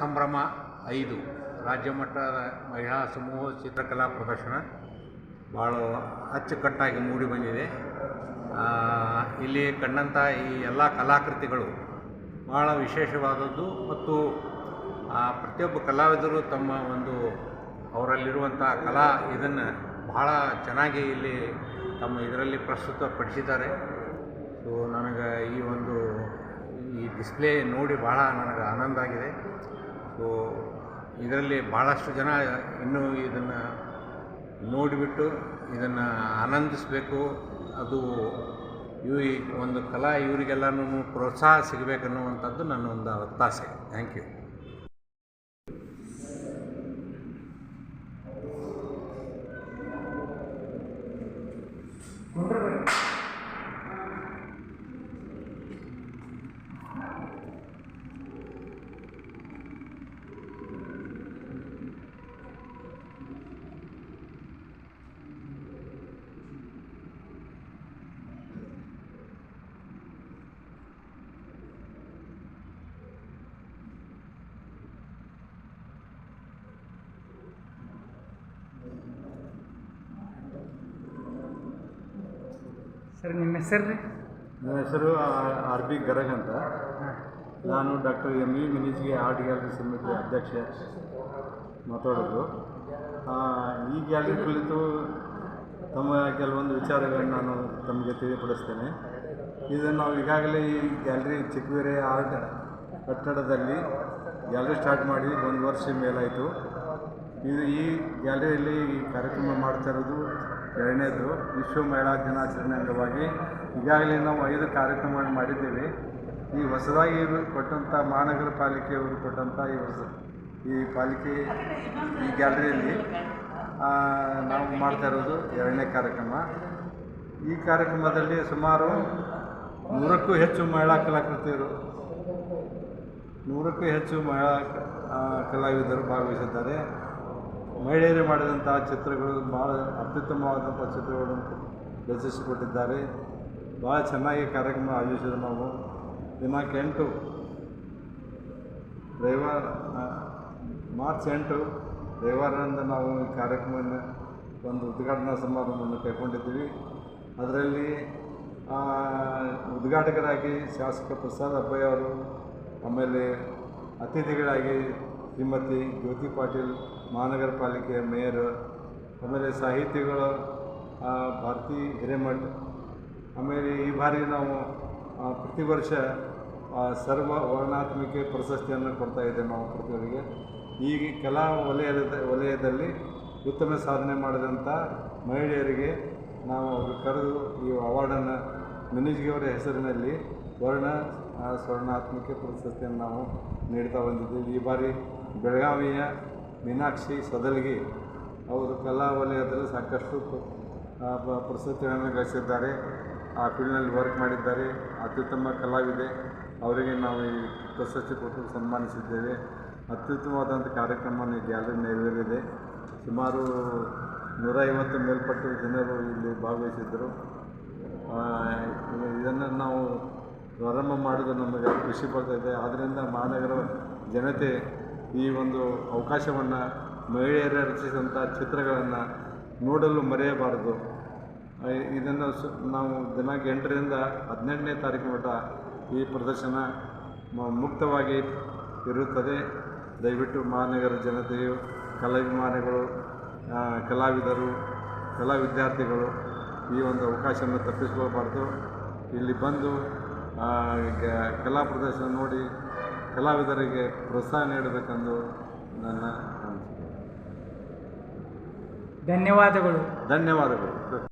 ಸಂಭ್ರಮ 5 ರಾಜ್ಯ ಮಟ್ಟದ ಮಹಿಳಾ ಸಮೂಹ ಚಿತ್ರಕಲಾ ಪ್ರದರ್ಶನ ಭಾಳ ಅಚ್ಚುಕಟ್ಟಾಗಿ ಮೂಡಿ ಬಂದಿದೆ. ಇಲ್ಲಿ ಕಂಡಂಥ ಈ ಎಲ್ಲ ಕಲಾಕೃತಿಗಳು ಭಾಳ ವಿಶೇಷವಾದದ್ದು ಮತ್ತು ಪ್ರತಿಯೊಬ್ಬ ಕಲಾವಿದರು ತಮ್ಮ ಒಂದು ಅವರಲ್ಲಿರುವಂಥ ಕಲಾ ಇದನ್ನು ಭಾಳ ಚೆನ್ನಾಗಿ ಇಲ್ಲಿ ತಮ್ಮ ಇದರಲ್ಲಿ ಪ್ರಸ್ತುತಪಡಿಸಿದ್ದಾರೆ. ಸೊ ನನಗೆ ಈ ಡಿಸ್ಪ್ಲೇ ನೋಡಿ ಭಾಳ ನನಗೆ ಆನಂದ ಆಗಿದೆ. ಸೊ ಇದರಲ್ಲಿ ಭಾಳಷ್ಟು ಜನ ಇನ್ನೂ ಇದನ್ನು ನೋಡಿಬಿಟ್ಟು ಇದನ್ನು ಆನಂದಿಸಬೇಕು. ಅದು ಈ ಒಂದು ಕಲಾ ಇವರಿಗೆಲ್ಲನೂ ಪ್ರೋತ್ಸಾಹ ಸಿಗಬೇಕನ್ನುವಂಥದ್ದು ನನ್ನ ಒಂದು ಒತ್ತಾಸೆ. Thank you. ಸರ್ ನಿಮ್ಮ ಹೆಸರು ರೀ? ನನ್ನ ಹೆಸರು ಆರ್ ಬಿ ಗರಗ್ ಅಂತ. ನಾನು ಡಾಕ್ಟರ್ ಎಮ್ ಇ ಮಿನಿಜ್ಗೆ ಆರ್ಟ್ ಗ್ಯಾಲರಿ ಸಮಿತಿ ಅಧ್ಯಕ್ಷ ಮಾತಾಡೋದು. ಈ ಗ್ಯಾಲರಿ ಕುರಿತು ತಮ್ಮ ಕೆಲವೊಂದು ವಿಚಾರಗಳನ್ನು ನಾನು ತಮಗೆ ತಿಳಿಪಡಿಸ್ತೇನೆ. ಇದನ್ನು ನಾವು ಈಗಾಗಲೇ ಈ ಗ್ಯಾಲರಿ ಚಿಕ್ಕವೇರೆ ಆರ್ಟ್ ಕಟ್ಟಡದಲ್ಲಿ ಗ್ಯಾಲರಿ ಸ್ಟಾರ್ಟ್ ಮಾಡಿ 1 ವರ್ಷ ಮೇಲಾಯಿತು. ಈ ಗ್ಯಾಲರಿಯಲ್ಲಿ ಈ ಕಾರ್ಯಕ್ರಮ ಮಾಡ್ತಾ ಇರೋದು 2ನೇದು. ವಿಶ್ವ ಮಹಿಳಾ ದಿನಾಚರಣೆ ಅಂಗವಾಗಿ ಈಗಾಗಲೇ ನಾವು 5 ಕಾರ್ಯಕ್ರಮಗಳನ್ನು ಮಾಡಿದ್ದೇವೆ. ಈ ಹೊಸದಾಗಿ ಕೊಟ್ಟಂಥ ಮಹಾನಗರ ಪಾಲಿಕೆಯವರು ಕೊಟ್ಟಂಥ ಈ ಗ್ಯಾಲರಿಯಲ್ಲಿ ನಾವು ಮಾಡ್ತಾ ಇರೋದು 2ನೇ ಕಾರ್ಯಕ್ರಮ. ಈ ಕಾರ್ಯಕ್ರಮದಲ್ಲಿ ಸುಮಾರು 100ಕ್ಕೂ ಹೆಚ್ಚು ಮಹಿಳಾ ಕಲಾಕೃತಿಯರು 100ಕ್ಕೂ ಹೆಚ್ಚು ಮಹಿಳಾ ಕಲಾವಿದರು ಭಾಗವಹಿಸಿದ್ದಾರೆ. ಮಹಿಳೆಯರು ಮಾಡಿದಂಥ ಚಿತ್ರಗಳು ಭಾಳ ಅತ್ಯುತ್ತಮವಾದಂಥ ಚಿತ್ರಗಳನ್ನು ರಚಿಸಿಕೊಟ್ಟಿದ್ದಾರೆ. ಭಾಳ ಚೆನ್ನಾಗಿ ಕಾರ್ಯಕ್ರಮ ಆಯೋಜಿಸಿದ್ರು ನಾವು. ದಿನಾಂಕ 8 ಮಾರ್ಚ್ 8 ರವಿವಾರದಿಂದ ನಾವು ಈ ಕಾರ್ಯಕ್ರಮವನ್ನು ಒಂದು ಉದ್ಘಾಟನಾ ಸಮಾರಂಭವನ್ನು ಕೈಗೊಂಡಿದ್ದೀವಿ. ಅದರಲ್ಲಿ ಉದ್ಘಾಟಕರಾಗಿ ಶಾಸಕ ಪ್ರಸಾದ್ ಅಬ್ಬಯ್ಯ ಅವರು, ಆಮೇಲೆ ಅತಿಥಿಗಳಾಗಿ ಶ್ರೀಮತಿ ಜ್ಯೋತಿ ಪಾಟೀಲ್, ಮಹಾನಗರ ಪಾಲಿಕೆಯ ಮೇಯರ್, ಆಮೇಲೆ ಸಾಹಿತಿಗಳು ಭಾರತಿ ಹಿರೇಮಠ್. ಆಮೇಲೆ ಈ ಬಾರಿ ನಾವು ಪ್ರತಿ ವರ್ಷ ಸರ್ವ ವರ್ಣಾತ್ಮಿಕೆ ಪ್ರಶಸ್ತಿಯನ್ನು ಕೊಡ್ತಾ ಇದ್ದೇವೆ ನಾವು ಪ್ರತಿಯೊಬ್ಬರಿಗೆ. ಈ ಕಲಾ ವಲಯದಲ್ಲಿ ಉತ್ತಮ ಸಾಧನೆ ಮಾಡಿದಂಥ ಮಹಿಳೆಯರಿಗೆ ನಾವು ಅವರು ಕರೆದು ಈ ಅವಾರ್ಡನ್ನು ಮಿನಿಜ್ಗಿಯವರ ಹೆಸರಿನಲ್ಲಿ ಸ್ವರ್ಣಾತ್ಮಿಕೆ ಪ್ರಶಸ್ತಿಯನ್ನು ನಾವು ನೀಡ್ತಾ ಬಂದಿದ್ದೀವಿ. ಈ ಬಾರಿ ಬೆಳಗಾವಿಯ ಮೀನಾಕ್ಷಿ ಸದಲ್ಗಿ ಅವರು ಕಲಾ ವಲಯದಲ್ಲಿ ಸಾಕಷ್ಟು ಪ್ರಶಸ್ತಿಗಳನ್ನು ಗಳಿಸಿದ್ದಾರೆ. ಆ ಫೀಲ್ಡ್ನಲ್ಲಿ ವರ್ಕ್ ಮಾಡಿದ್ದಾರೆ. ಅತ್ಯುತ್ತಮ ಕಲಾವಿದೆ, ಅವರಿಗೆ ನಾವು ಈ ಪ್ರಶಸ್ತಿ ಕೊಟ್ಟು ಸನ್ಮಾನಿಸಿದ್ದೇವೆ. ಅತ್ಯುತ್ತಮವಾದಂಥ ಕಾರ್ಯಕ್ರಮವನ್ನು ಈ ಗ್ಯಾಲರಿ ನೆರವೇರಿದೆ. ಸುಮಾರು 150 ಮೇಲ್ಪಟ್ಟು ಜನರು ಇಲ್ಲಿ ಭಾಗವಹಿಸಿದ್ದರು. ಇದನ್ನು ನಾವು ಪ್ರಾರಂಭ ಮಾಡೋದು ನಮಗೆ ಖುಷಿ ಪಡ್ತಾಯಿದೆ. ಆದ್ದರಿಂದ ಮಹಾನಗರ ಜನತೆ ಈ ಒಂದು ಅವಕಾಶವನ್ನು ಮಹಿಳೆಯರೇ ರಚಿಸಿದಂಥ ಚಿತ್ರಗಳನ್ನು ನೋಡಲು ಮರೆಯಬಾರದು. ಇದನ್ನು ನಾವು ದಿನಾಂಕ 8ರಿಂದ 18ನೇ ತಾರೀಕು ಮಟ್ಟ ಈ ಪ್ರದರ್ಶನ ಮುಕ್ತವಾಗಿ ಇರುತ್ತದೆ. ದಯವಿಟ್ಟು ಮಹಾನಗರ ಜನತೆಯು, ಕಲಾಭಿಮಾನಿಗಳು, ಕಲಾವಿದರು, ಕಲಾ ವಿದ್ಯಾರ್ಥಿಗಳು ಈ ಒಂದು ಅವಕಾಶವನ್ನು ತಪ್ಪಿಸಿಕೊಳ್ಳಬಾರ್ದು. ಇಲ್ಲಿ ಬಂದು ಕಲಾ ಪ್ರದರ್ಶನ ನೋಡಿ ಕಲಾವಿದರಿಗೆ ಪ್ರೋತ್ಸಾಹ ನೀಡಬೇಕೆಂದು ನನ್ನ ಅನಿಸಿಕೆ. ಧನ್ಯವಾದಗಳು. ಧನ್ಯವಾದಗಳು.